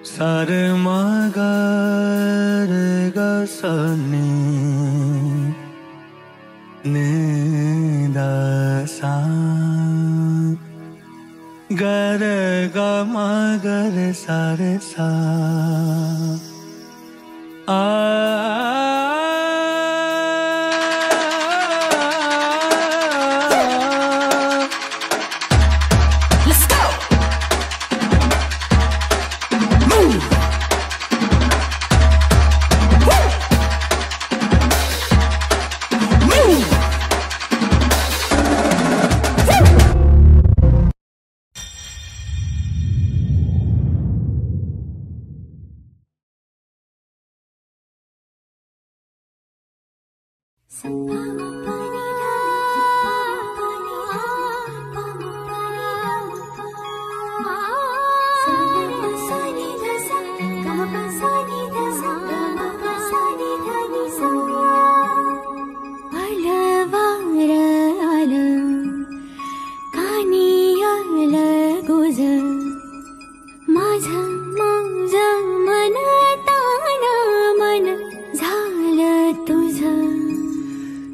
सारे मगर गसनी निदासा गर ग मगर सारे सा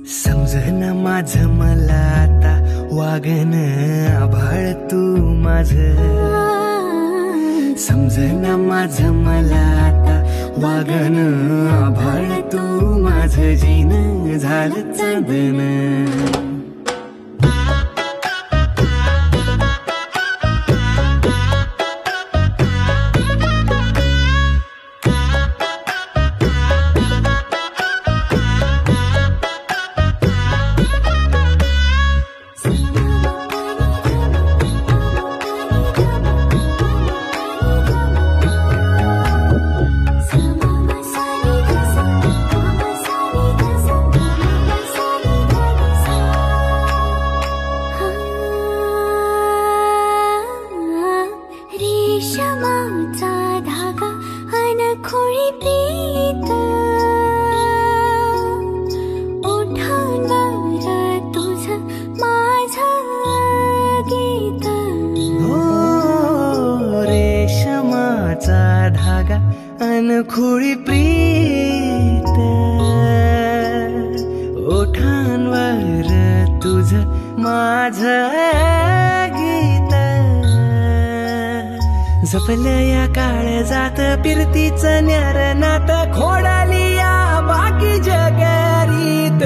समजना माझं मला आता वागण आभाळ तू माझं समजना माझं मला आता वागण आभाळ तू माझं जीन झालं चांदण धागा अनखुळी प्रीत ओठांवर तुझ माझं गीत जपलं या काळजात फिरतीचं न्यार नात खोडाली या बाकी जगारीत